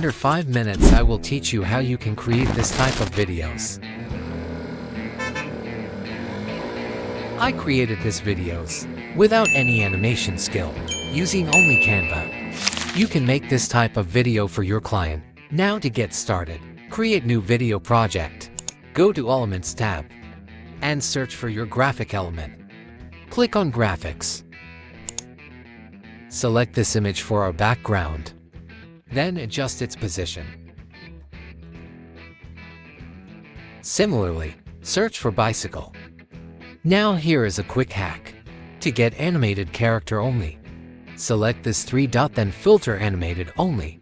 under 5 minutes I will teach you how you can create this type of videos. I created this videos without any animation skill, using only Canva. You can make this type of video for your client. Now to get started, create new video project. Go to Elements tab and search for your graphic element. Click on Graphics. Select this image for our background. Then adjust its position. Similarly, search for bicycle. Now here is a quick hack. To get animated character only, select this 3 dot then filter animated only.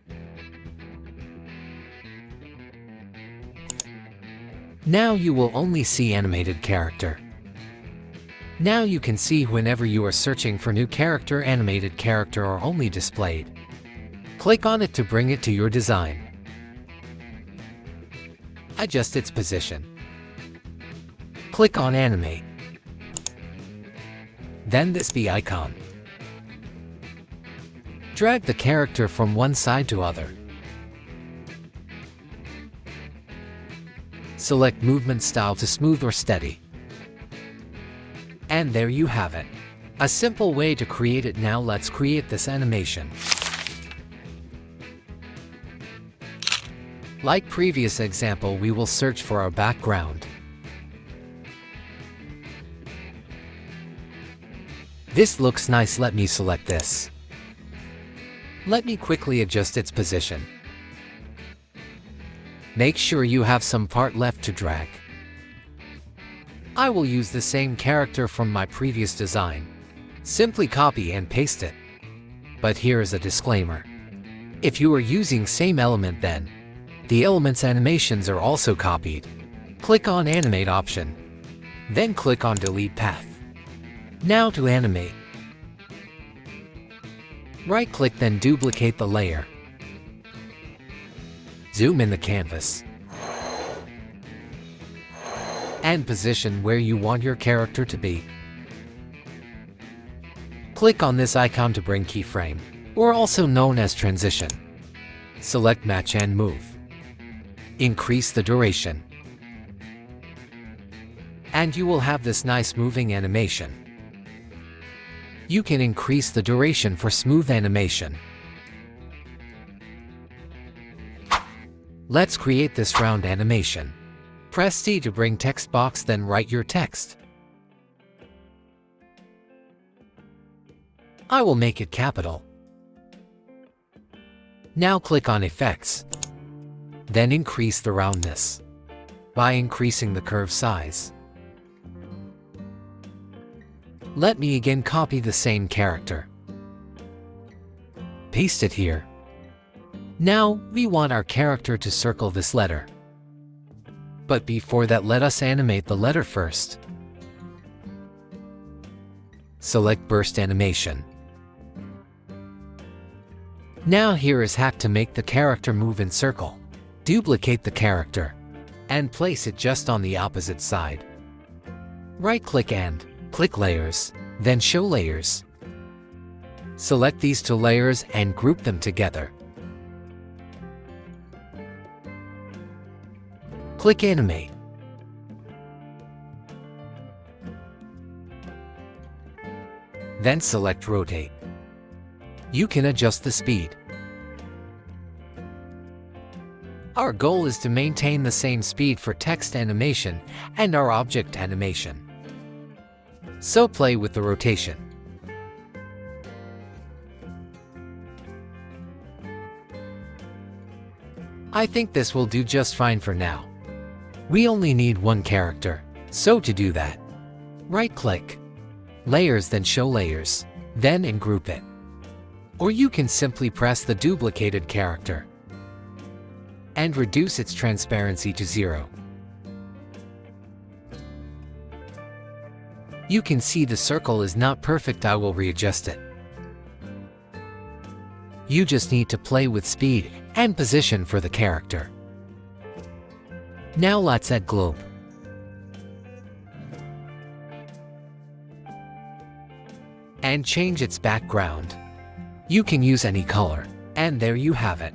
Now you will only see animated character. Now you can see whenever you are searching for new character, animated character are only displayed. Click on it to bring it to your design. Adjust its position. Click on Animate. Then this the icon. Drag the character from one side to other. Select movement style to smooth or steady. And there you have it. A simple way to create it. Now let's create this animation. Like previous example, we will search for our background. This looks nice. Let me select this. Let me quickly adjust its position. Make sure you have some part left to drag. I will use the same character from my previous design. Simply copy and paste it. But here is a disclaimer. If you are using same element, then the element's animations are also copied. Click on Animate option. Then click on Delete Path. Now to animate. Right-click, then duplicate the layer. Zoom in the canvas. And position where you want your character to be. Click on this icon to bring keyframe, or also known as transition. Select Match and Move. Increase the duration. And you will have this nice moving animation. You can increase the duration for smooth animation. Let's create this round animation. Press T to bring text box, then write your text. I will make it capital. Now click on Effects. Then increase the roundness by increasing the curve size. Let me again copy the same character. Paste it here. Now we want our character to circle this letter. But before that, let us animate the letter first. Select Burst Animation. Now here is hack to make the character move in circle. Duplicate the character and place it just on the opposite side. Right-click and click Layers, then Show Layers. Select these 2 layers and group them together. Click Animate. Then select Rotate. You can adjust the speed. Our goal is to maintain the same speed for text animation and our object animation. So play with the rotation. I think this will do just fine for now. We only need one character, so to do that, right-click, Layers, then Show Layers, then group it. Or you can simply press the duplicated character and reduce its transparency to 0. You can see the circle is not perfect. I will readjust it. You just need to play with speed and position for the character. Now let's add globe. And change its background. You can use any color, and there you have it.